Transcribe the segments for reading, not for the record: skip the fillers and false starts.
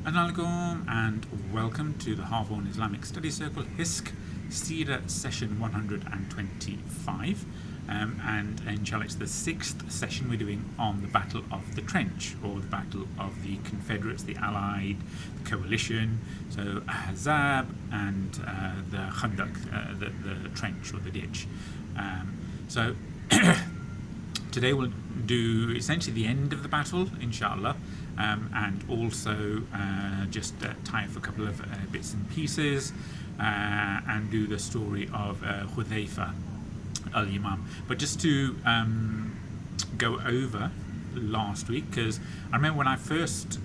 Assalamu alaikum and welcome to the Harborne Islamic Study Circle HISC Seerah session 125, and inshallah it's the sixth session we're doing on the Battle of the Trench, or the Battle of the Confederates, the Allied, the Coalition, so Ahzab and the Khandaq, the trench or the ditch. So today we'll do essentially the end of the battle, inshallah, and also just tie up a couple of bits and pieces and do the story of Hudhaifa al-Yaman. But just to go over last week, because I remember when I first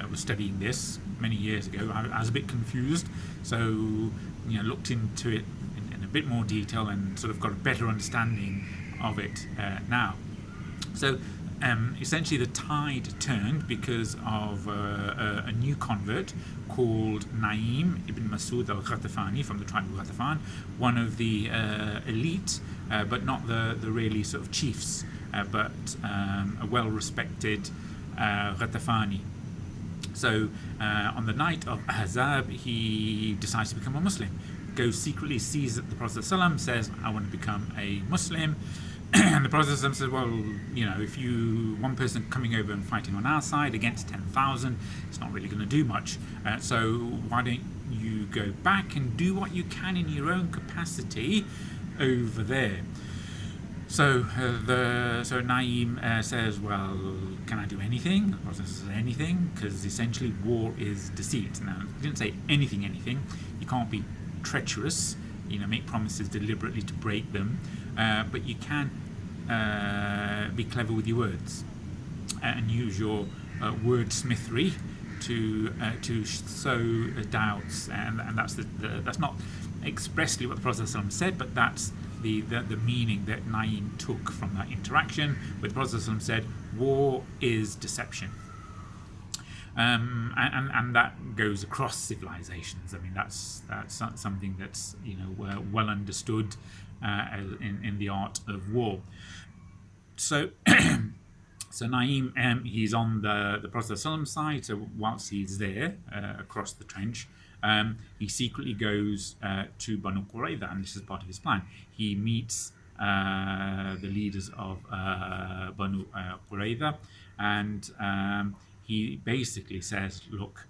was studying this many years ago, I was a bit confused, so looked into it in a bit more detail and sort of got a better understanding of it now. So essentially the tide turned because of a new convert called Naim ibn Masud al-Ghatafani from the tribe of Ghatafan, one of the elite, but not the really sort of chiefs, but a well-respected Ghatafani. So on the night of Ahzab, he decides to become a Muslim, goes secretly, sees that the Prophet ﷺ says, I want to become a Muslim. And the Prophet says, well, if one person coming over and fighting on our side against 10,000, it's not really going to do much. So why don't you go back and do what you can in your own capacity over there? So Naim says, well, can I do anything? The Prophet says anything, because essentially war is deceit. Now, he didn't say anything. You can't be treacherous, make promises deliberately to break them. But you can be clever with your words and use your wordsmithery to sow doubts, and that's not expressly what the Prophet ﷺ said, but that's the meaning that Naim took from that interaction, where the Prophet ﷺ said, war is deception. And that goes across civilizations. I mean, that's something that's well understood in the art of war. So so Naim, he's on the Prophet ﷺ side. So whilst he's there across the trench, he secretly goes to Banu Quraiza, and this is part of his plan. He meets the leaders of Banu Quraiza, and he basically says, look,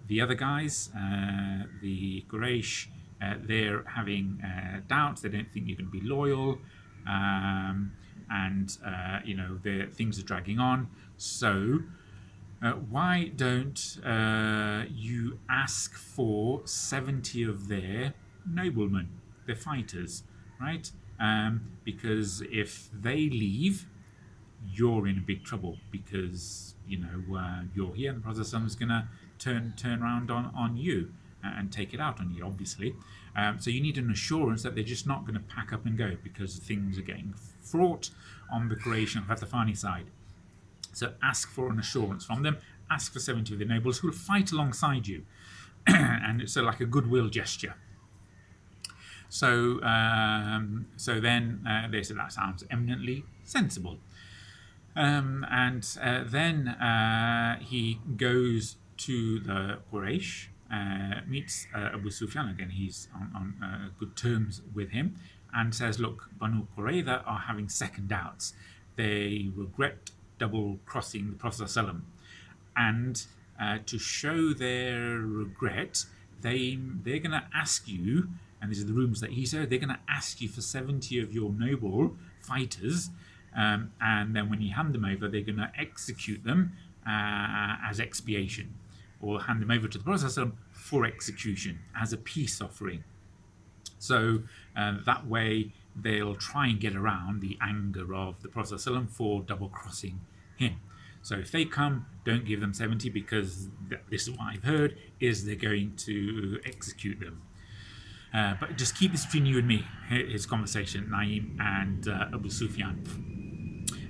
the other guys, the Quraish, they're having doubts. They don't think you're going to be loyal, and things are dragging on. So why don't you ask for 70 of their noblemen, their fighters, right? Because if they leave, you're in a big trouble, because you're here, and the Prophet is going to turn around on you and take it out on you, obviously. So you need an assurance that they're just not going to pack up and go, because things are getting fraught on the Quraish and Ghatafani side. So ask for an assurance from them. Ask for 70 of the nobles who will fight alongside you, and it's like a goodwill gesture. So then they said that sounds eminently sensible. And then he goes to the Quraish, meets Abu Sufyan again. He's on good terms with him, and says, look, Banu Quraiza are having second doubts. They regret double crossing the Prophet ﷺ, and to show their regret, they're going to ask you, and these are the rumors that he said, they're going to ask you for 70 of your noble fighters. And then when you hand them over, they're going to execute them as expiation, or hand them over to the Prophet ﷺ for execution as a peace offering. So that way they'll try and get around the anger of the Prophet ﷺ for double crossing him. So if they come, don't give them 70, because this is what I've heard, is they're going to execute them. But just keep this between you and me, his conversation, Naim and Abu Sufyan.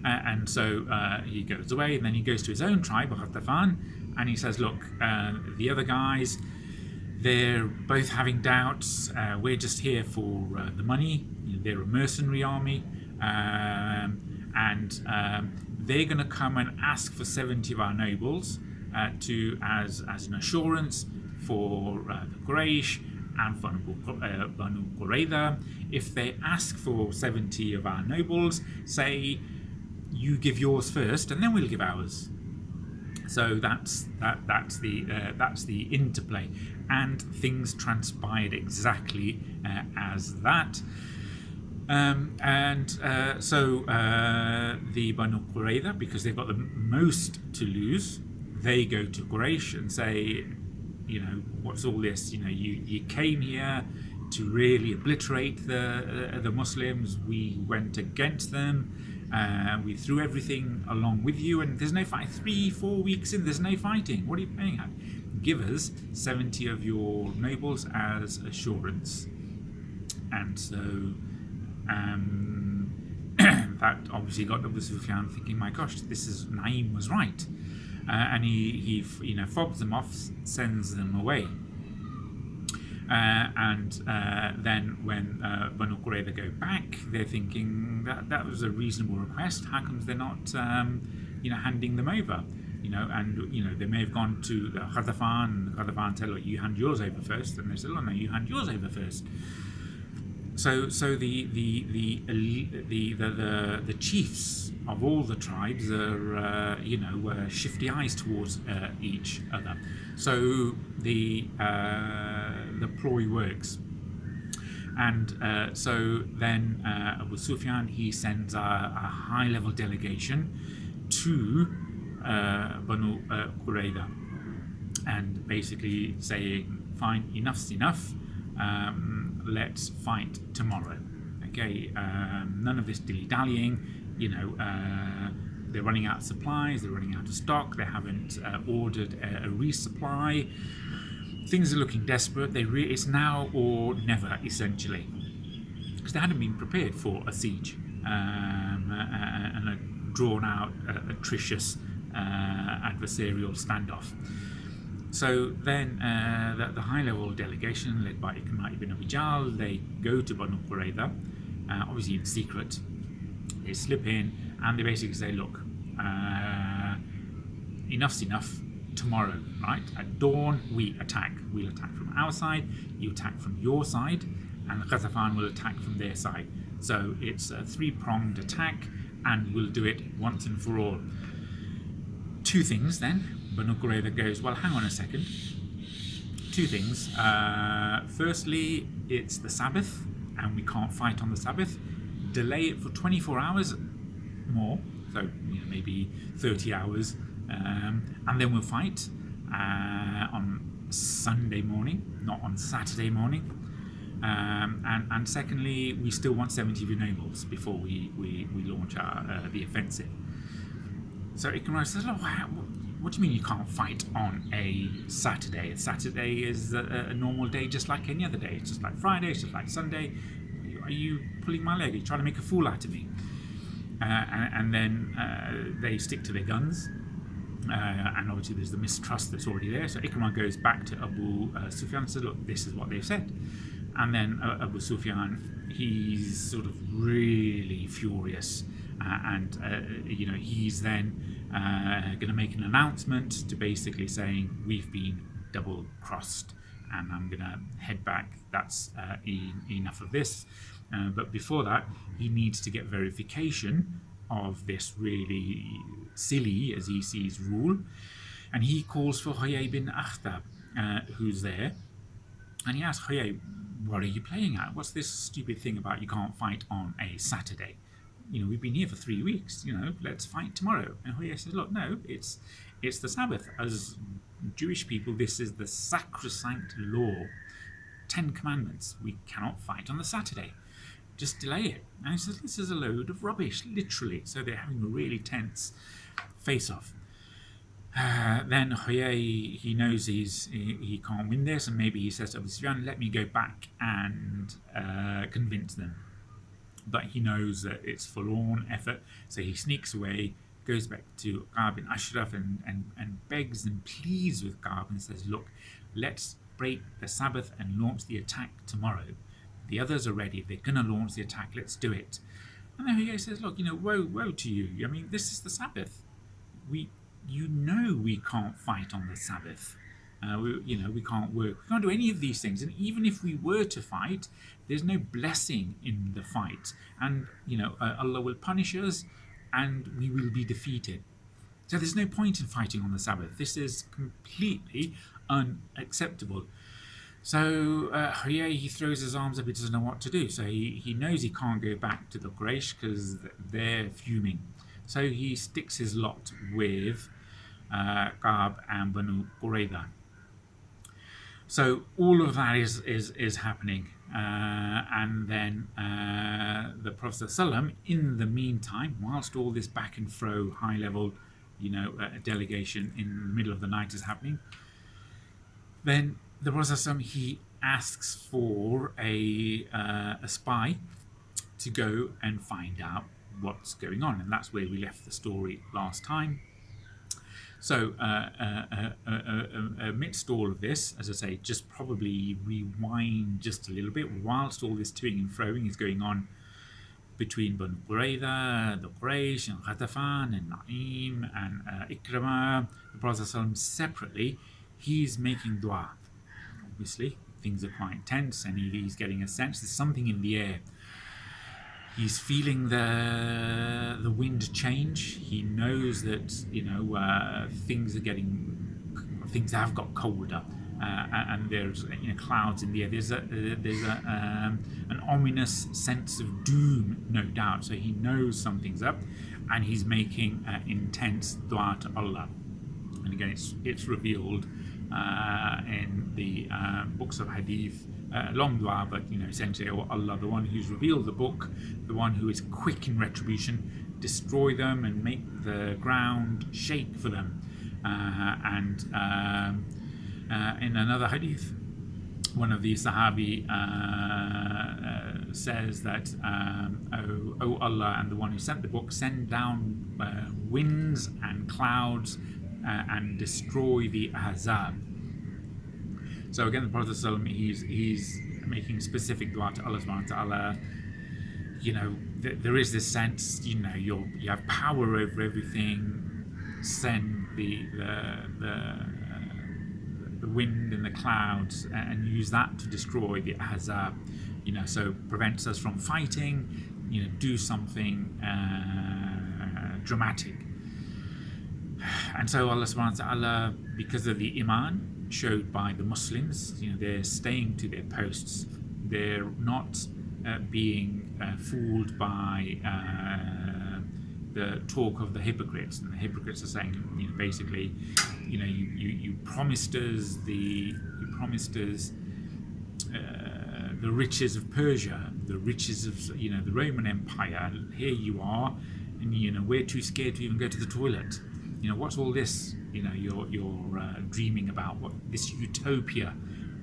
And so he goes away, and then he goes to his own tribe, Ghatafan, and he says, look, the other guys, they're both having doubts. We're just here for the money. They're a mercenary army, and they're going to come and ask for 70 of our nobles, as an assurance for the Quraish and for Banu Quraiza. If they ask for 70 of our nobles, say, you give yours first, and then we'll give ours. So that's the interplay, and things transpired exactly as that. So the Banu Quraiza, because they've got the most to lose, they go to Quraish and say, what's all this? You came here to really obliterate the Muslims. We went against them. We threw everything along with you, and there's no fight. 3-4 weeks in, there's no fighting. What are you paying at? Give us 70 of your nobles as assurance. And so that obviously got Abu Sufyan thinking, my gosh, Naim was right. And he fobs them off, sends them away. Then when Banu Qurayza go back, they're thinking that was a reasonable request. How comes they're not, handing them over? They may have gone to the Hudhaifa, and Hudhaifa said, look, you hand yours over first, and they said, oh no, you hand yours over first. So the chiefs of all the tribes are were shifty eyes towards each other. So the ploy works, and so then Abu Sufyan, he sends a high-level delegation to Banu Qurayza, and basically saying, fine, enough's enough. Let's fight tomorrow. Okay, none of this dilly-dallying. They're running out of supplies, they're running out of stock, they haven't ordered a resupply. Things are looking desperate. It's now or never, essentially, because they hadn't been prepared for a siege and a drawn-out, atrocious adversarial standoff. So then the high-level delegation, led by Ikrimah ibn Abi Jahl, they go to Banu Qurayza, obviously in secret. They slip in and they basically say, look, enough's enough. Tomorrow, right, at dawn, we attack. We'll attack from our side, you attack from your side, and Ghatafan will attack from their side. So it's a three-pronged attack, and we'll do it once and for all. Two things then. Banu Qurayza goes, well, hang on a second. Two things. Firstly, it's the Sabbath, and we can't fight on the Sabbath. Delay it for 24 hours more, so maybe 30 hours, and then we'll fight on Sunday morning, not on Saturday morning. And secondly, we still want 70 of your nobles before we launch the offensive. So Ikrimah says, oh, what do you mean you can't fight on a Saturday? A Saturday is a normal day just like any other day. It's just like Friday, it's just like Sunday. Are you pulling my leg? Are you trying to make a fool out of me? And then they stick to their guns. And obviously there's the mistrust that's already there. So Ikrimah goes back to Abu Sufyan and says, look, this is what they've said. And then Abu Sufyan, he's sort of really furious. He's then going to make an announcement to basically saying, we've been double-crossed and I'm going to head back. That's enough of this. But before that, he needs to get verification of this really silly, as he sees, rule. And he calls for Huyay bin Akhtab, who's there. And he asks, Huyay, what are you playing at? What's this stupid thing about you can't fight on a Saturday? We've been here for 3 weeks, let's fight tomorrow. And Huyay says, look, no, it's the Sabbath. As Jewish people, this is the sacrosanct law. 10 commandments. We cannot fight on the Saturday. Just delay it. And he says, this is a load of rubbish, literally. So they're having a really tense face-off. Then Huyay, he knows he can't win this, and maybe he says to Abu Sufyan, let me go back and convince them. But he knows that it's forlorn effort, so he sneaks away, goes back to Ka'b bin Ashraf and begs and pleads with Ka'b and says, look, let's break the Sabbath and launch the attack tomorrow. The others are ready. They're going to launch the attack. Let's do it. And then Huyay says, look, woe to you. I mean, this is the Sabbath. We you know we can't fight on the Sabbath. We can't work. We can't do any of these things. And even if we were to fight, there's no blessing in the fight. And, Allah will punish us and we will be defeated. So there's no point in fighting on the Sabbath. This is completely unacceptable. So he throws his arms up. He doesn't know what to do. So he knows he can't go back to the Quraish because they're fuming. So he sticks his lot with Ka'b and Banu Quraiza. So all of that is happening, and then the Prophet ﷺ, in the meantime, whilst all this back and fro, high level, delegation in the middle of the night is happening, then the Prophet ﷺ, he asks for a spy to go and find out what's going on, and that's where we left the story last time. So amidst all of this, as I say, just probably rewind just a little bit, whilst all this toing and froing is going on between Banu Quraiza, the Quraish, and Hudhaifa, and Na'im, and Ikramah, the Prophet ﷺ separately, he's making dua. Obviously, things are quite tense, and he's getting a sense there's something in the air. He's feeling the wind change. He knows that things have got colder, and there's clouds in the air. There's an ominous sense of doom, no doubt. So he knows something's up, and he's making intense dua to Allah. And again, it's revealed in the books of hadith. Long dua, but essentially, oh Allah, the one who's revealed the book, the one who is quick in retribution, destroy them and make the ground shake for them. And in another hadith, one of the Sahabae says that, oh Allah, and the one who sent the book, send down winds and clouds and destroy the Ahzab. So again, the Prophet ﷺ, he's making specific dua to Allah subhanahu wa ta'ala. There is this sense, you have power over everything. Send the wind and the clouds and use that to destroy the Ahzab. So prevents us from fighting. Do something dramatic. And so Allah subhanahu wa ta'ala, because of the iman showed by the Muslims, they're staying to their posts. They're not being fooled by the talk of the hypocrites. And the hypocrites are saying, basically, you promised us the riches of Persia, the riches of the Roman Empire. And here you are, and we're too scared to even go to the toilet. What's all this? You're dreaming about what this utopia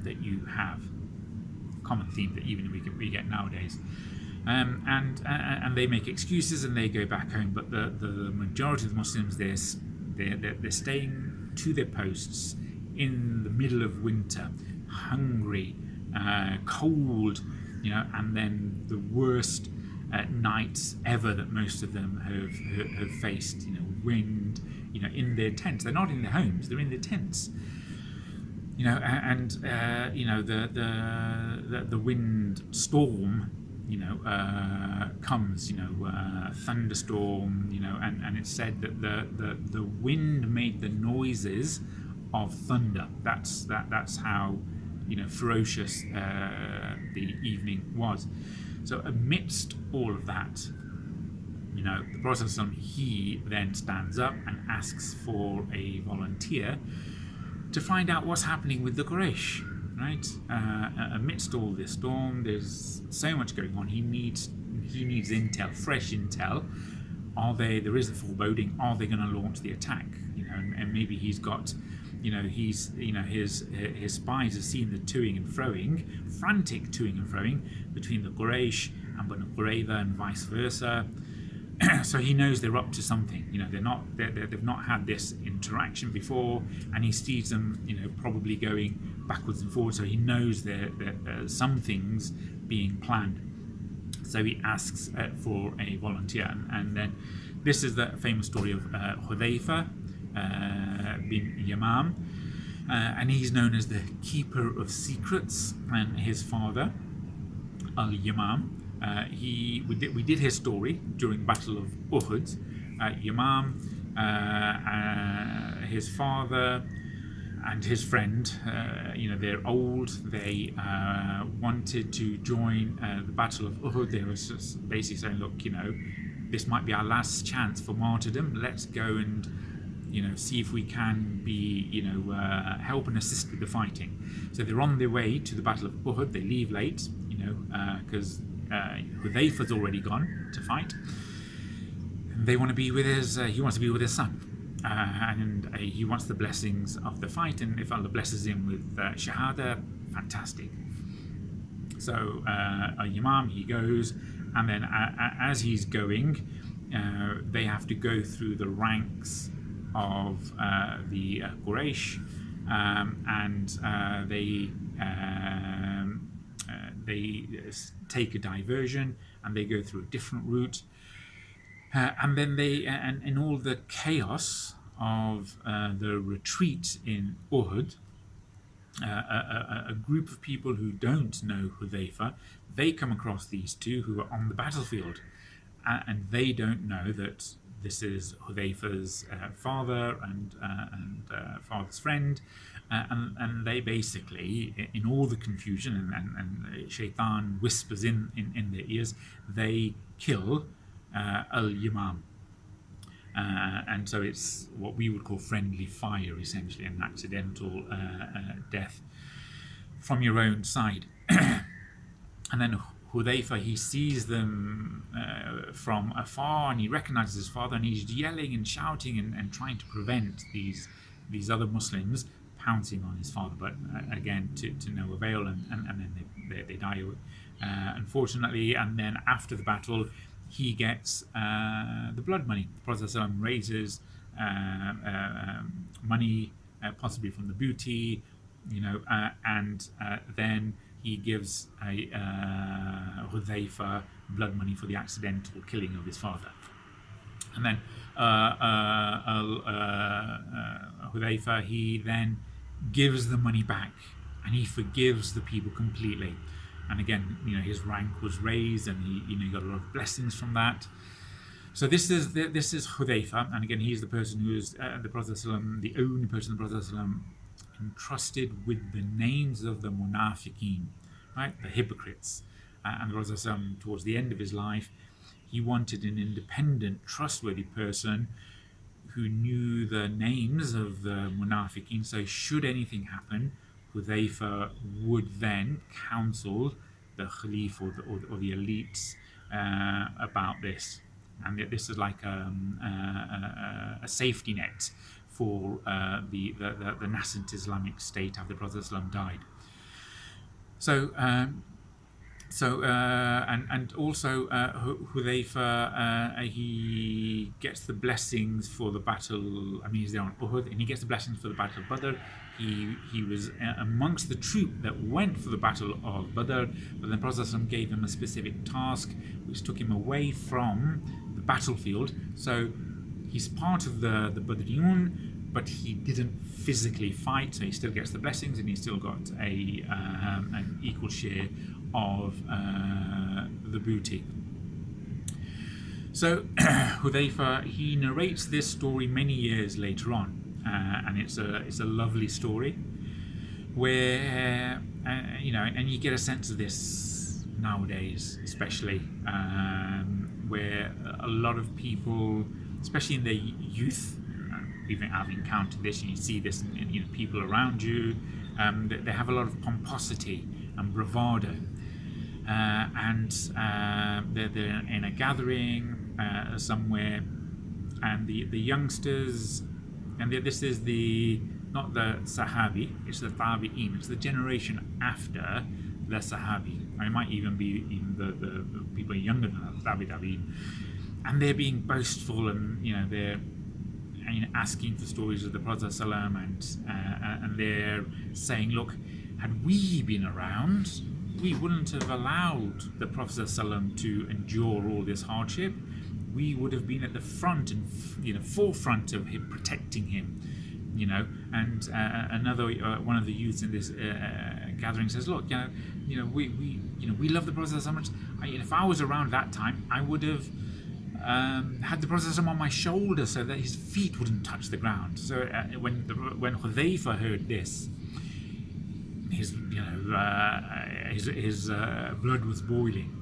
that you have. Common theme that even we get nowadays, and they make excuses and they go back home. But the majority of the Muslims, they're staying to their posts in the middle of winter, hungry, cold, and then the worst nights ever that most of them have faced. Wind. In their tents. They're not in their homes. They're in their tents. The wind storm, comes. Thunderstorm. And it's said that the wind made the noises of thunder. That's how ferocious the evening was. So amidst all of that, the Prophet ﷺ, he then stands up and asks for a volunteer to find out what's happening with the Quraysh, right? Amidst all this storm, there's so much going on. He needs intel, fresh intel. There is a foreboding, are they going to launch the attack? And maybe he's got, his spies have seen the toing and froing, frantic toing and froing between the Quraysh and Banu Quraiza and vice versa. So he knows they're up to something. They've not had this interaction before, and he sees them, probably going backwards and forwards. So he knows that some things being planned. So he asks for a volunteer, and then this is the famous story of Hudhaifa bin Yaman, and he's known as the keeper of secrets. And his father, al-Yaman, we did his story during the Battle of Uhud. Yaman, his father and his friend, they're old. They wanted to join the Battle of Uhud. They were just basically saying, look, this might be our last chance for martyrdom. Let's go and see if we can be help and assist with the fighting. So they're on their way to the Battle of Uhud. They leave late, because Hudhayfa's already gone to fight. They want to be with he wants to be with his son. And he wants the blessings of the fight, and if Allah blesses him with shahada, fantastic. So Imam, he goes, and then as he's going, they have to go through the ranks of the Quraish, and they take a diversion, and they go through a different route. And then and in all the chaos of the retreat in Uhud, a group of people who don't know Hudhayfa, they come across these two who are on the battlefield, and they don't know that this is Hudhayfa's father and father's friend, and they basically, in all the confusion and shaitan whispers in their ears, they kill al-Yaman. And so it's what we would call friendly fire, essentially, an accidental death from your own side. And then Hudhayfa, he sees them from afar, and he recognizes his father, and he's yelling and shouting and trying to prevent these other Muslims pouncing on his father, but again to no avail, and then they die unfortunately. And then after the battle, he gets the blood money. The Prophet ﷺ raises money, possibly from the booty, and then he gives Hudhayfa blood money for the accidental killing of his father. And then Hudhayfa, he then gives the money back, and he forgives the people completely. And again, his rank was raised, and he got a lot of blessings from that. So this is Hudhayfa, and again, he's the person who is the Prophet ﷺ, the only person the Prophet ﷺ entrusted with the names of the munafiqeen, right, the hypocrites. And the Prophet ﷺ, towards the end of his life, he wanted an independent, trustworthy person who knew the names of the munafiqeen. So should anything happen, Hudhayfa would then counsel the Khalif or the elites about this, and this is like a safety net for the nascent Islamic State after the Prophet ﷺ died. So and also Hudhayfa, he gets the blessings for the battle. I mean, he's there on Uhud, and he gets the blessings for the battle of Badr. He was amongst the troop that went for the battle of Badr, but then Prophet ﷺ gave him a specific task, which took him away from the battlefield. So he's part of the Badriyun, but he didn't physically fight, so he still gets the blessings, and he's still got an equal share of the booty. So Hudhayfa, he narrates this story many years later on, and it's a lovely story where and you get a sense of this nowadays, especially where a lot of people, especially in their youth, I've encountered this, and you see this in people around you, they have a lot of pomposity and bravado, and they're in a gathering somewhere, and the youngsters, and this is not the Sahabi, it's the Tabi'in, it's the generation after the Sahabi. It might even be the people younger than the Tabi'in, and they're being boastful, and they're asking for stories of the Prophet ﷺ, and they're saying, look, had we been around, we wouldn't have allowed the Prophet ﷺ to endure all this hardship. we would have been at the front and forefront of him, protecting him. And another one of the youths in this gathering says, look, we love the Prophet so much. If I was around that time, I would have had the Prophet on my shoulder so that his feet wouldn't touch the ground. So when Hudhaifa heard this, his blood was boiling.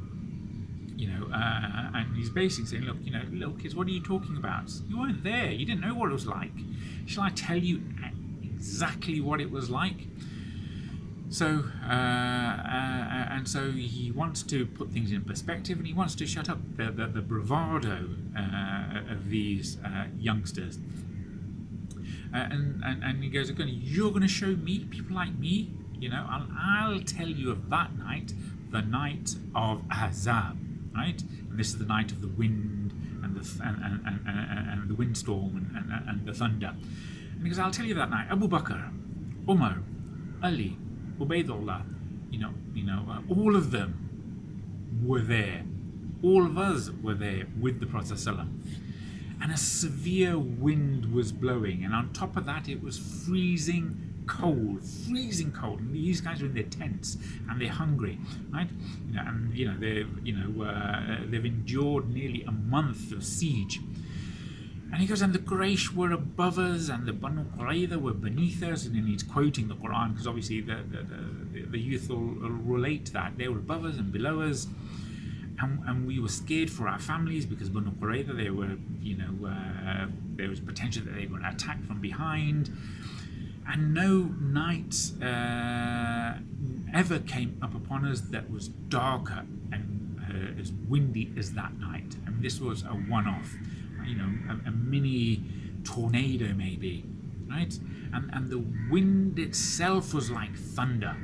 And he's basically saying, look, little kids, what are you talking about? You weren't there. You didn't know what it was like. Shall I tell you exactly what it was like? So, so he wants to put things in perspective, and he wants to shut up the bravado of these youngsters. And he goes, you're going to show me, people like me, I'll tell you of that night, the night of Ahzab. Right, and this is the night of the wind and the windstorm and the thunder. And he goes, I'll tell you that night. Abu Bakr, Umar, Ali, Ubaidullah, all of them were there. All of us were there with the Prophet ﷺ. And a severe wind was blowing, and on top of that, it was freezing cold. And these guys are in their tents and they're hungry, right? They've endured nearly a month of siege. And he goes, and the Quraish were above us, and the Banu Quraiza were beneath us. And then he's quoting the Qur'an, because obviously the youth will relate to that. They were above us and below us, and we were scared for our families, because Banu Quraiza, they were, there was potential that they were attacked from behind. And no night ever came up upon us that was darker and as windy as that night. And this was a one-off, a mini tornado maybe, right? And the wind itself was like thunder.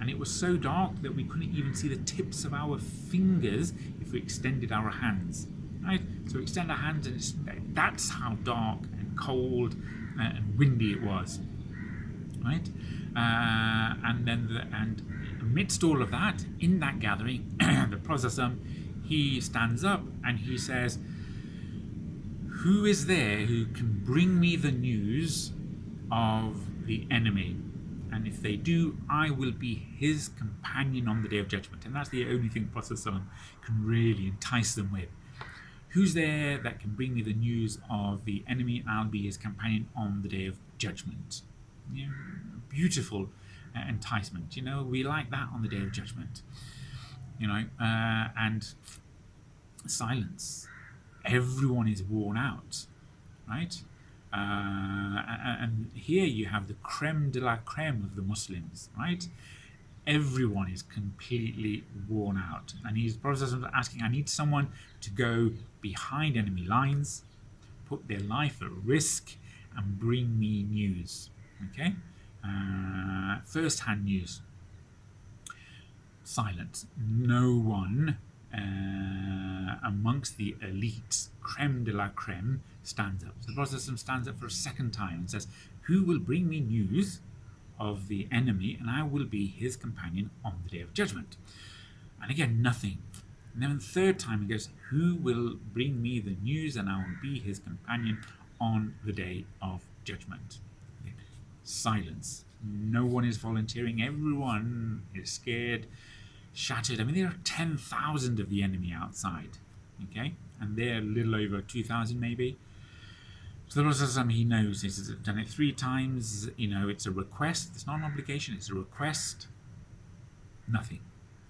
And it was so dark that we couldn't even see the tips of our fingers if we extended our hands, right? So we extend our hands, and that's how dark and cold and windy it was. Right, and amidst all of that, in that gathering, the Prophet he stands up and he says, "Who is there who can bring me the news of the enemy? And if they do, I will be his companion on the Day of Judgment." And that's the only thing the Prophet can really entice them with. Who's there that can bring me the news of the enemy? I'll be his companion on the Day of Judgment. Beautiful enticement. We like that on the Day of Judgment. And silence. Everyone is worn out, right? And here you have the creme de la creme of the Muslims, right? Everyone is completely worn out, and he's asking, I need someone to go behind enemy lines, put their life at risk, and bring me news. Okay, first-hand news. Silence. No one amongst the elite, creme de la creme, stands up. So the Prophet stands up for a second time and says, "Who will bring me news of the enemy, and I will be his companion on the Day of Judgment?" And again, nothing. And then the third time he goes, "Who will bring me the news, and I will be his companion on the Day of Judgment?" Silence. No one is volunteering. Everyone is scared, shattered. I mean, there are 10,000 of the enemy outside, okay? And they're a little over 2,000 maybe. So the Prophet, he knows, he's done it 3 times, it's a request. It's not an obligation, it's a request. Nothing.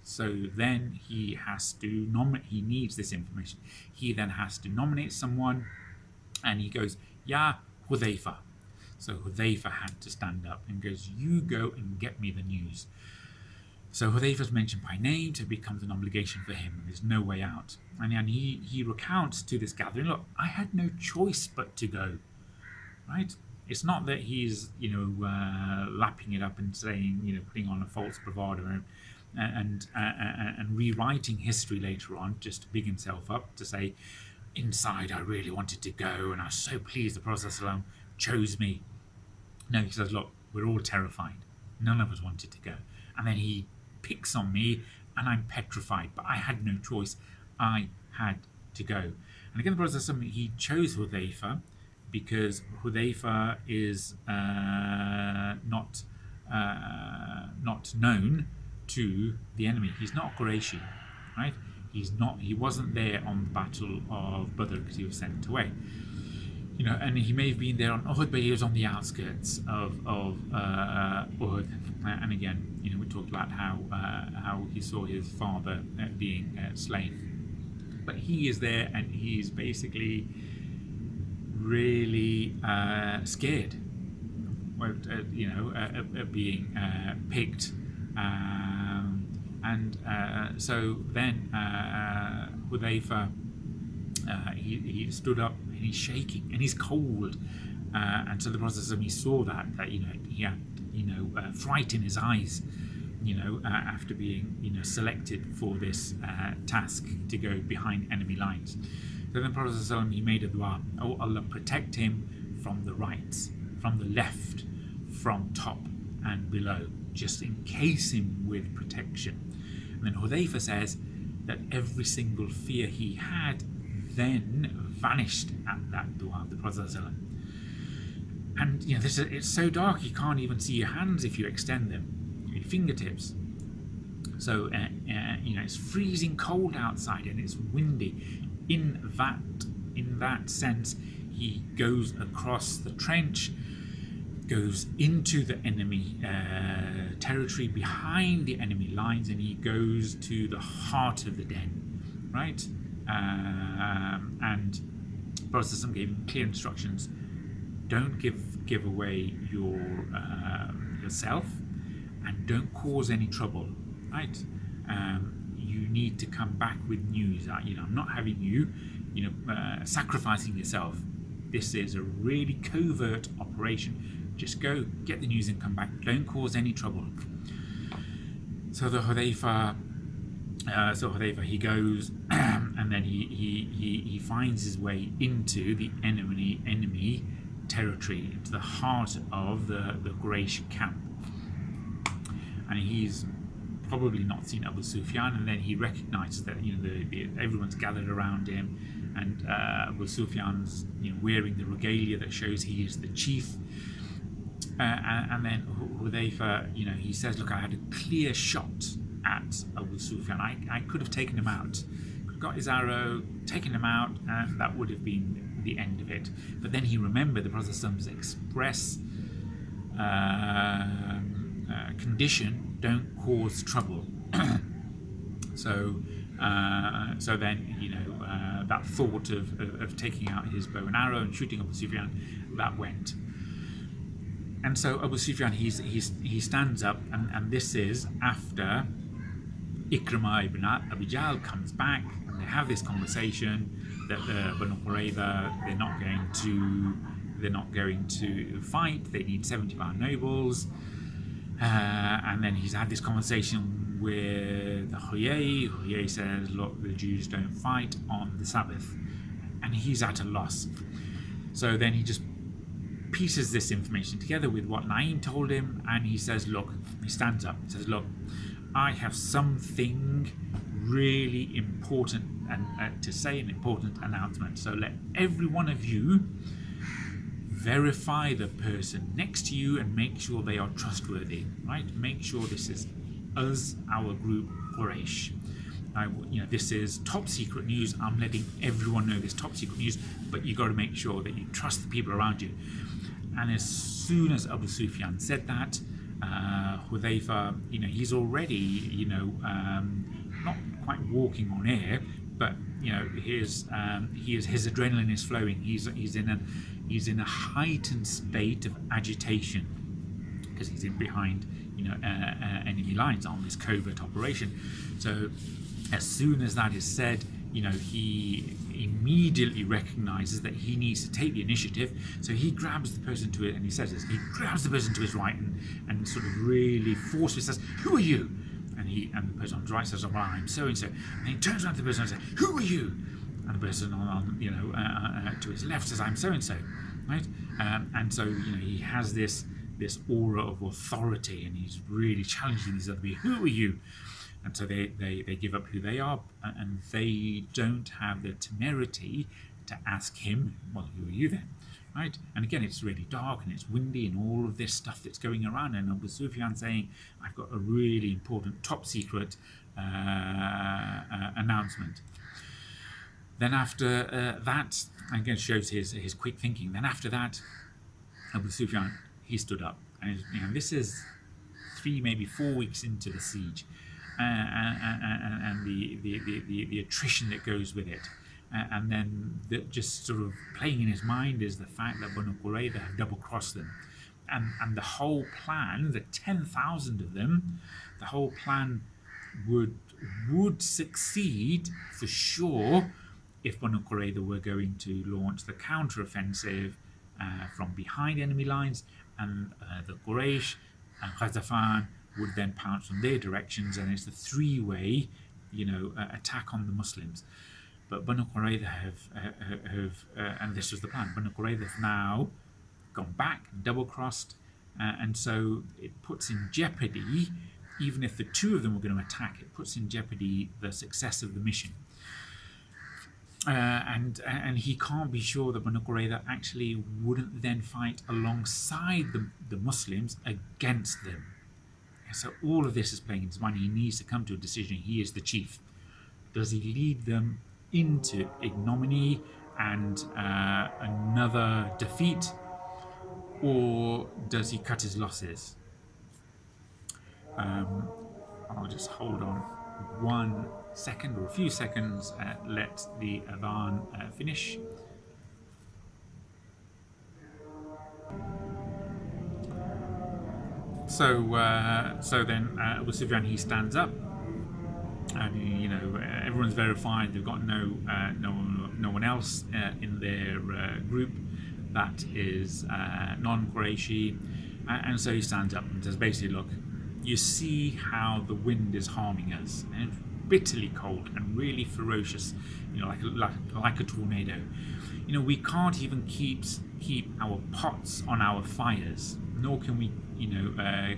So then he has to he needs this information. He then has to nominate someone, and he goes, "Ya Hudhaifa." So Hudhaifa had to stand up and goes, "You go and get me the news." So Hudhaifa's mentioned by name, so it becomes an obligation for him, and there's no way out. And he recounts to this gathering, "Look, I had no choice but to go." Right? It's not that he's, lapping it up and saying, putting on a false bravado and rewriting history later on just to big himself up, to say, "Inside I really wanted to go, and I was so pleased the Prophet ﷺ chose me." No, he says, "Look, we're all terrified. None of us wanted to go. And then he picks on me, and I'm petrified, but I had no choice. I had to go." And again, the Prophet ﷺ, he chose Hudhaifa because Hudhaifa is not known to the enemy. He's not Quraishi, right? He wasn't there on the Battle of Badr because he was sent away. And he may have been there on Uhud, but he was on the outskirts of Uhud. And again, we talked about how he saw his father being slain. But he is there, and he's basically really scared, of being picked. So then Hudhaifa, he stood up, and he's shaking and he's cold, and so the Prophet, he saw that he had fright in his eyes, after being selected for this task to go behind enemy lines. So then the Prophet, he made a dua: "Oh Allah, protect him from the right, from the left, from top and below. Just encase him with protection." And then Hudhaifa says that every single fear he had then vanished at that dua of the Prophet. And it's so dark you can't even see your hands if you extend them, your fingertips. So it's freezing cold outside and it's windy. In that sense, he goes across the trench, goes into the enemy territory, behind the enemy lines, and he goes to the heart of the den, right? And Prophet gave him clear instructions: don't give away yourself, and don't cause any trouble, right? You need to come back with news. I'm not having you, sacrificing yourself. This is a really covert operation. Just go get the news and come back. Don't cause any trouble. So the Hudhaifa, he goes, and then he finds his way into the enemy territory, into the heart of the Quraish camp, and he's probably not seen Abu Sufyan, and then he recognizes that everyone's gathered around him, and Abu Sufyan's wearing the regalia that shows he is the chief. And then Hudhaifa, he says, "Look, I had a clear shot at Abu Sufyan. I could have taken him out, got his arrow, taken him out, and that would have been the end of it." But then he remembered the Prophet's express condition: don't cause trouble. So then that thought of taking out his bow and arrow and shooting Abu Sufyan, that went. And so Abu Sufyan, he stands up, and this is after Ikrimah ibn Abi Jahl comes back, and they have this conversation that the Banu Quraiza, they're not going to fight. They need 75 nobles, and then he's had this conversation with Huyay. Huyay says, "Look, the Jews don't fight on the Sabbath," and he's at a loss. So then he just pieces this information together with what Naim told him, and he says, "Look," he stands up and says, "Look, I have something really important to say, an important announcement. So let every one of you verify the person next to you and make sure they are trustworthy, right? Make sure this is us, our group, Quraish. This is top secret news. I'm letting everyone know this top secret news, but you got to make sure that you trust the people around you." And as soon as Abu Sufyan said that, Hudhaifa, he's already, not quite walking on air, but his adrenaline is flowing. He's in a heightened state of agitation because he's in behind enemy lines on this covert operation. So as soon as that is said, he immediately recognizes that he needs to take the initiative. So he grabs the person to it, and he says this, he grabs the person to his right and sort of really forcefully says, "Who are you?" And the person on his right says, "Oh, well, I'm so and so." And he turns around to the person and says, "Who are you?" And the person on to his left says, "I'm so and so," right? And so he has this aura of authority, and he's really challenging these other people. "Who are you?" And so they give up who they are, and they don't have the temerity to ask him, well, who are you then? Right? And again, it's really dark and it's windy and all of this stuff that's going around, and Abu Sufyan saying, I've got a really important top secret announcement. Then after that, again shows his quick thinking, then after that, Abu Sufyan, he stood up. And this is 3, maybe 4 weeks into the siege, and the attrition that goes with it. And then just sort of playing in his mind is the fact that Banu Quraiza have double-crossed them. And the whole plan, the 10,000 of them, the whole plan would succeed for sure if Banu Quraiza were going to launch the counter-offensive from behind enemy lines, and the Quraish and Ghatafan would then pounce from their directions, and it's the 3-way, attack on the Muslims. But Banu Quraiza have and this was the plan, Banu Quraiza have now gone back, double-crossed, and so it puts in jeopardy, even if the 2 of them were going to attack, it puts in jeopardy the success of the mission. And he can't be sure that Banu Quraiza actually wouldn't then fight alongside the Muslims against them. So all of this is playing in his mind. He needs to come to a decision. He is the chief. Does he lead them into ignominy and another defeat, or does he cut his losses? I'll just hold on 1 second or a few seconds, let the adhan finish. So then Abu Sufyan, he stands up, and everyone's verified. They've got no one else in their group that is non-Quraishi, and so he stands up and says, basically, look, you see how the wind is harming us, and it's bitterly cold and really ferocious, like a tornado. We can't even keep our pots on our fires, nor can we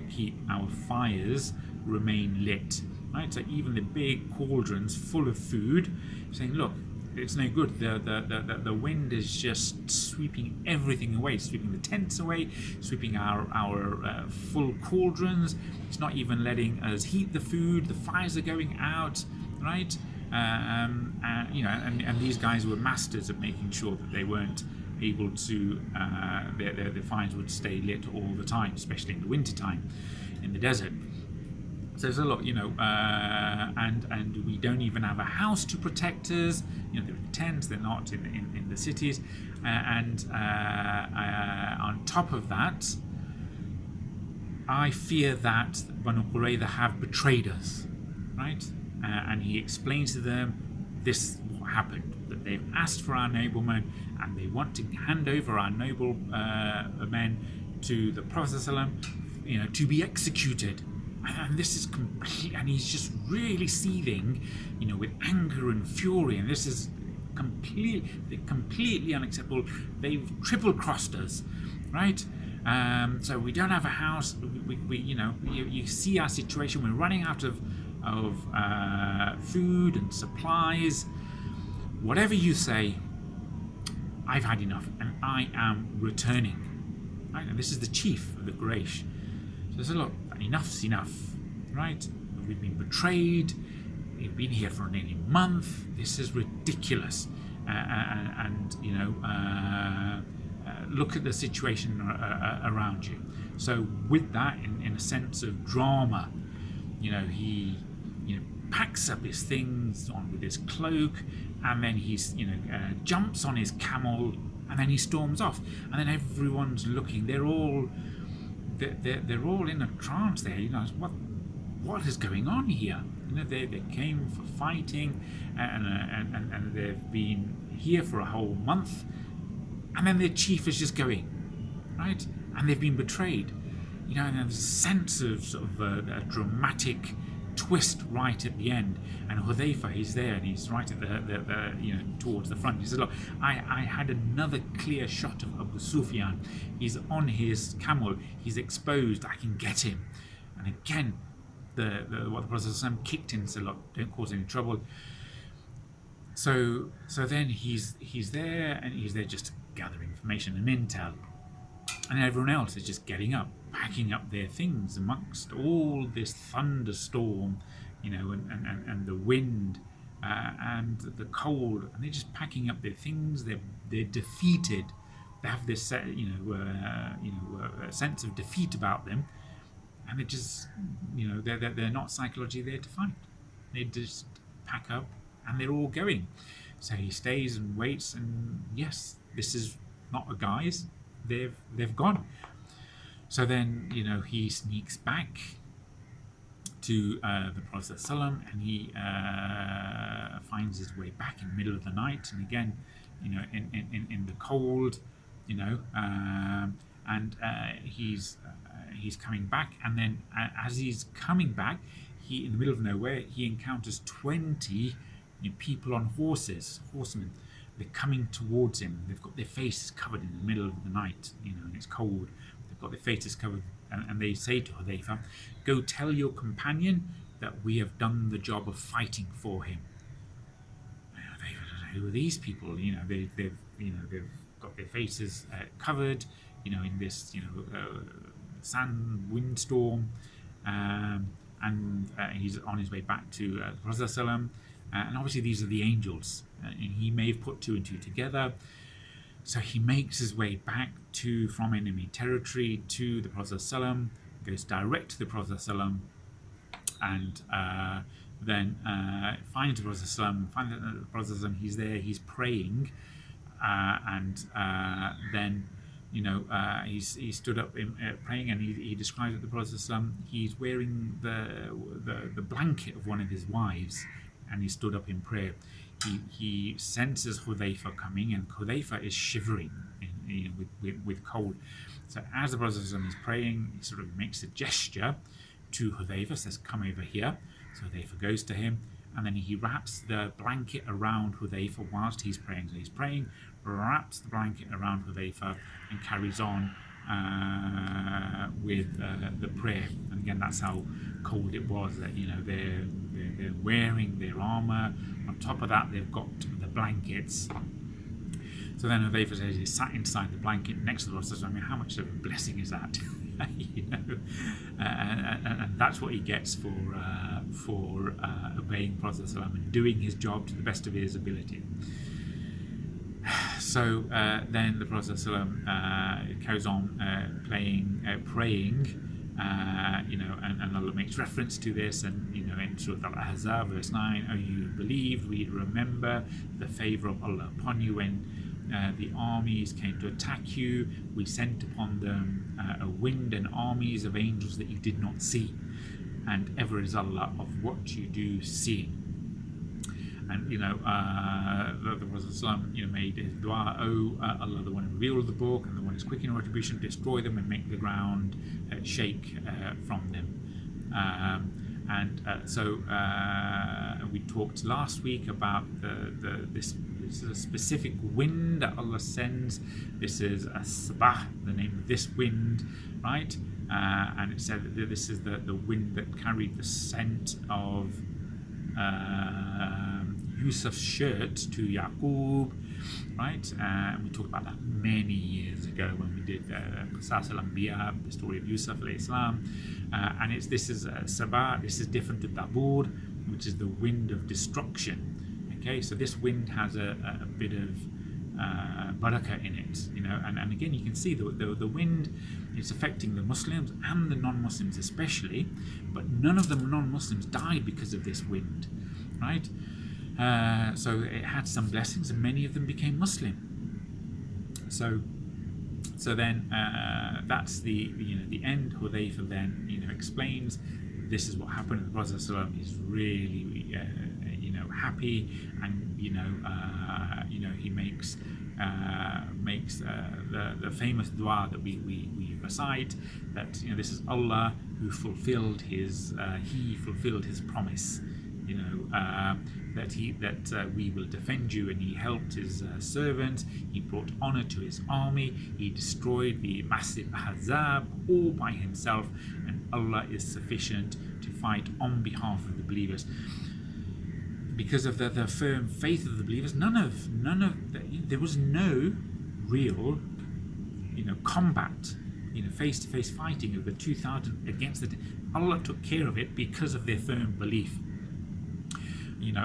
keep our fires remain lit, right? So even the big cauldrons full of food, saying, look, it's no good. The wind is just sweeping everything away, sweeping the tents away, sweeping our full cauldrons. It's not even letting us heat the food. The fires are going out, right? And these guys were masters of making sure that they weren't able to their fires would stay lit all the time, especially in the winter time in the desert. So there's a lot, and we don't even have a house to protect us. They're in tents, they're not in the cities, and on top of that, I fear that Banu Quraiza have betrayed us, right? And he explains to them this is what happened, that they've asked for our noblemen and they want to hand over our noble men to the Prophet ﷺ, to be executed. And this is complete, and he's just really seething, with anger and fury. And this is completely unacceptable. They've triple-crossed us, right? So we don't have a house. You see our situation. We're running out of food and supplies. Whatever you say, I've had enough, and I am returning. Right? And this is the chief of the Quraish. So there's a lot. Enough's enough, right? We've been betrayed. We've been here for nearly a month. This is ridiculous. Look at the situation around you. So with that, in a sense of drama, he packs up his things on with his cloak, and then he's jumps on his camel, and then he storms off. And then everyone's looking. They're all in a trance there. What is going on here? They came for fighting, and they've been here for a whole month, and then their chief is just going, right? And they've been betrayed. And there's a sense of sort of a dramatic twist right at the end. And Hudhaifa, he's there, and he's right at the towards the front. He says, look, I had another clear shot of Abu Sufyan. He's on his camel. He's exposed. I can get him. And again, what the Prophet ﷺ kicked in and said, look, don't cause any trouble. So then he's there, and he's there just to gather information and intel, and everyone else is just getting up, packing up their things amongst all this thunderstorm, and the wind and the cold, and they're just packing up their things. They're defeated. They have this a sense of defeat about them, and they're just they're not psychologically there to fight. They just pack up, and they're all going. So he stays and waits, and yes, this is not a guise. They've gone. So then he sneaks back to the Prophet ﷺ, and he finds his way back in the middle of the night, and again, in the cold, and he's coming back, and then as he's coming back, he in the middle of nowhere he encounters 20 people on horsemen. They're coming towards him. They've got their faces covered in the middle of the night, and it's cold. They've got their faces covered, and they say to Hudhayfa, "Go tell your companion that we have done the job of fighting for him." Who are these people? They've got their faces covered, in this sand windstorm, and he's on his way back to the Prophet ﷺ. And obviously these are the angels, and he may have put two and two together. So he makes his way back from enemy territory to the Prophet ﷺ, goes direct to the Prophet ﷺ, and then finds the Prophet ﷺ, finds the Prophet ﷺ, he's there, he's praying, and then he stood up praying, and he describes it to the Prophet ﷺ. He's wearing the blanket of one of his wives, and he stood up in prayer. He senses Hudhayfa coming, and Hudhayfa is shivering with cold. So as the Prophet ﷺ is praying, he sort of makes a gesture to Hudhayfa, says, "Come over here." So Hudhayfa goes to him, and then he wraps the blanket around Hudhayfa whilst he's praying. So he's praying, wraps the blanket around Hudhayfa, and carries on with the prayer. And again, that's how cold it was. That they're wearing their armor. On top of that, they've got the blankets. So then Hudhayfa says he sat inside the blanket next to the Prophet. I mean, how much of a blessing is that? And that's what he gets for obeying the Prophet and doing his job to the best of his ability. So then the Prophet carries on praying, and Allah makes reference to this, and in Surah Al-Ahzab, verse 9, "O you believed, we remember the favour of Allah upon you when the armies came to attack you. We sent upon them a wind and armies of angels that you did not see, and ever is Allah of what you do seeing." And the Prophet made his dua, "O Allah, the one who revealed the book and the one who is quick in retribution, destroy them and make the ground shake from them." So we talked last week about this specific wind that Allah sends. This is a sabah, the name of this wind, right? And it said that this is the wind that carried the scent of Yusuf's shirt to Yaqub, right? We talked about that many years ago when we did Qisas al-Anbiya, the story of Yusuf alayhi salam. And this is Sabah. This is different to Dabur, which is the wind of destruction. Okay, so this wind has a bit of barakah in it, and again you can see the wind is affecting the Muslims and the non-Muslims especially, but none of the non-Muslims died because of this wind, right? So it had some blessings, and many of them became Muslim. So then that's the end. Hudhayfa then explains this is what happened. The Prophet ﷺ is really happy, and he makes the famous dua that we recite, that this is Allah who fulfilled his promise, that we will defend you, and he helped his servants, he brought honor to his army, he destroyed the massive Ahzab all by himself, and Allah is sufficient to fight on behalf of the believers. Because of the firm faith of the believers, there was no real, combat, face-to-face fighting of the 2,000 against the. Allah took care of it because of their firm belief. And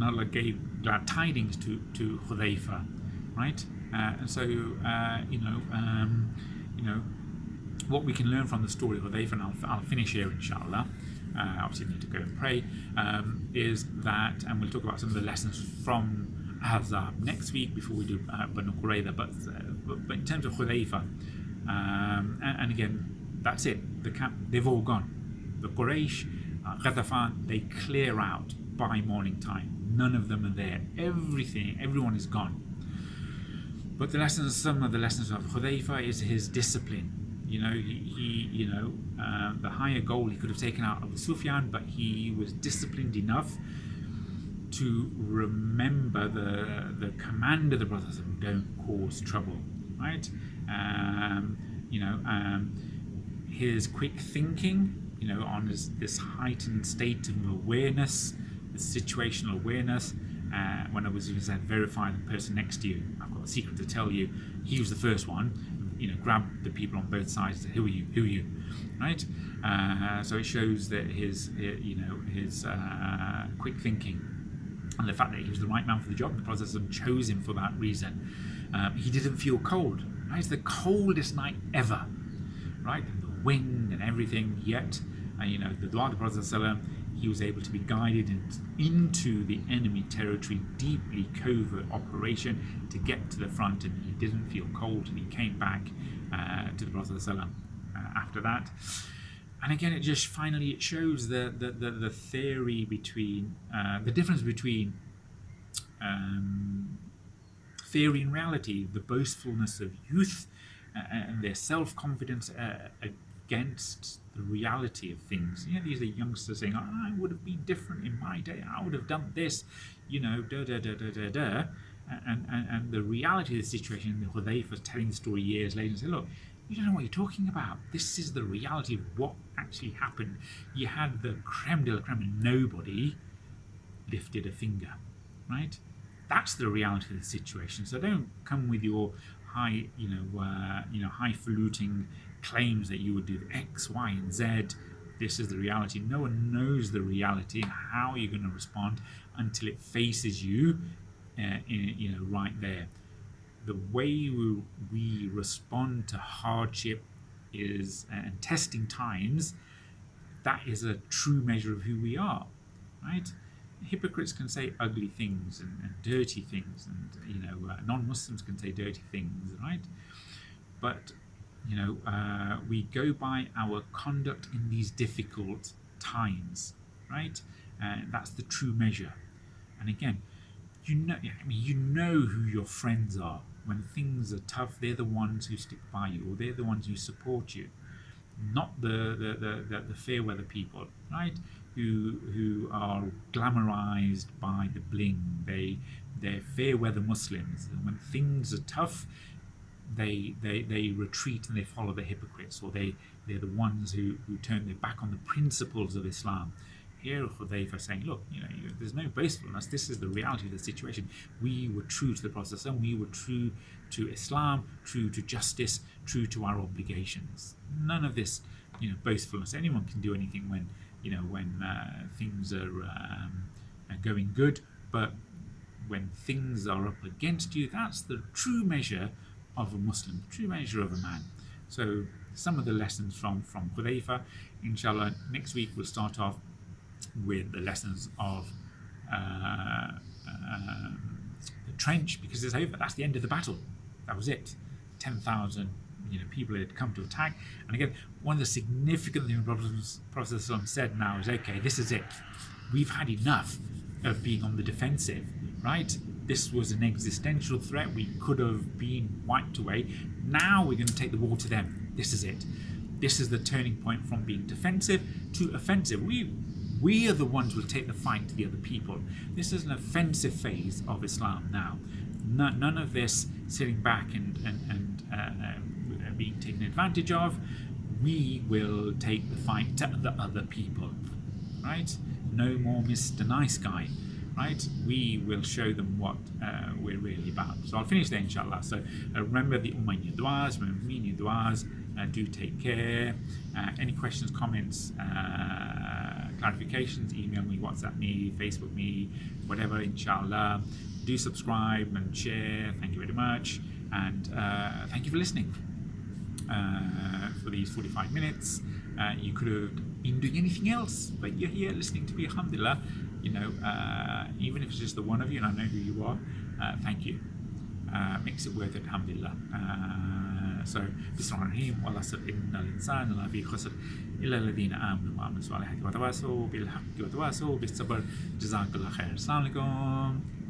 Allah gave glad tidings to Hudhaifa, right? And so what we can learn from the story of Hudhaifa, and I'll finish here, inshallah. Obviously, need to go and pray. Is that, and we'll talk about some of the lessons from Ahzab next week before we do Banu Quraiza. But in terms of Hudhaifa, and again, that's it. The camp, they've all gone. The Quraish, Ghatafan, they clear out by morning time. None of them are there. Everyone is gone. But some of the lessons of Hudhaifa is his discipline. The higher goal, he could have taken out Abu Sufyan, but he was disciplined enough to remember the command of the brothers of don't cause trouble, right? His quick thinking, on this heightened state of awareness, this situational awareness. When Abu Sufyan said, verify the person next to you, I've got a secret to tell you, he was the first one. Grab the people on both sides and say, who are you, right? So it shows that his quick thinking and the fact that he was the right man for the job. The Prophet chose him for that reason. He didn't feel cold, right? It's the coldest night ever, right? And the wind and everything, yet, the dua of the Prophet, he was able to be guided into the enemy territory, deeply covert operation, to get to the front, and he didn't feel cold, and he came back to the Prophet after that. And again, it shows the theory between the difference between theory and reality, the boastfulness of youth and their self-confidence against the reality of things. These are youngsters saying, I would have been different in my day, I would have done this, and the reality of the situation, Hudhaifa was telling the story years later and said, look, you don't know what you're talking about. This is the reality of what actually happened. You had the creme de la creme and nobody lifted a finger, right? That's the reality of the situation. So don't come with your highfalutin claims that you would do X, Y, and Z. This is the reality. No one knows the reality and how you're going to respond until it faces you, right there. The way we respond to hardship is and testing times. That is a true measure of who we are, right? Hypocrites can say ugly things and dirty things, and non-Muslims can say dirty things, right? But we go by our conduct in these difficult times, right? And that's the true measure. And again, you know who your friends are. When things are tough, they're the ones who stick by you, or they're the ones who support you, not the fair weather people, right? Who are glamorized by the bling. They're fair weather Muslims, and when things are tough, they retreat and they follow the hypocrites, or they're the ones who turn their back on the principles of Islam. Here Hudhaifa saying, look, there's no boastfulness. This is the reality of the situation. We were true to the Prophet, we were true to Islam, true to justice, true to our obligations. None of this, boastfulness. Anyone can do anything when things are going good, but when things are up against you, that's the true measure of a Muslim, the true measure of a man. So some of the lessons from Hudhaifa. Inshallah, next week we'll start off with the lessons of the trench, because it's over. That's the end of the battle. That was it. 10,000 people had come to attack. And again, one of the significant things the Prophet said now is, okay, this is it. We've had enough of being on the defensive, right? This was an existential threat. We could have been wiped away. Now we're going to take the war to them. This is it. This is the turning point from being defensive to offensive. We are the ones who will take the fight to the other people. This is an offensive phase of Islam now. None of this sitting back and being taken advantage of. we will take the fight to the other people, right? No more Mr. Nice Guy, right? We will show them what we're really about. So I'll finish there, inshallah. So remember the Umm in your du'as, remember me in your du'as. Do take care. Any questions, comments, clarifications, email me, WhatsApp me, Facebook me, whatever, inshallah. Do subscribe and share. Thank you very much. And thank you for listening for these 45 minutes. You could have been doing anything else, but you're here listening to me, alhamdulillah. You know, even if it's just the one of you and I know who you are, thank you. Makes it worth it, alhamdulillah. So, Bismillahirrahmanirrahim. Allah said, Inna al-insana lafi khusr illa alladhina amanu wa amilu salihati wa tawasaw bil haqqi wa tawasaw bis sabr. Jazakallah khair. Assalamu alaikum.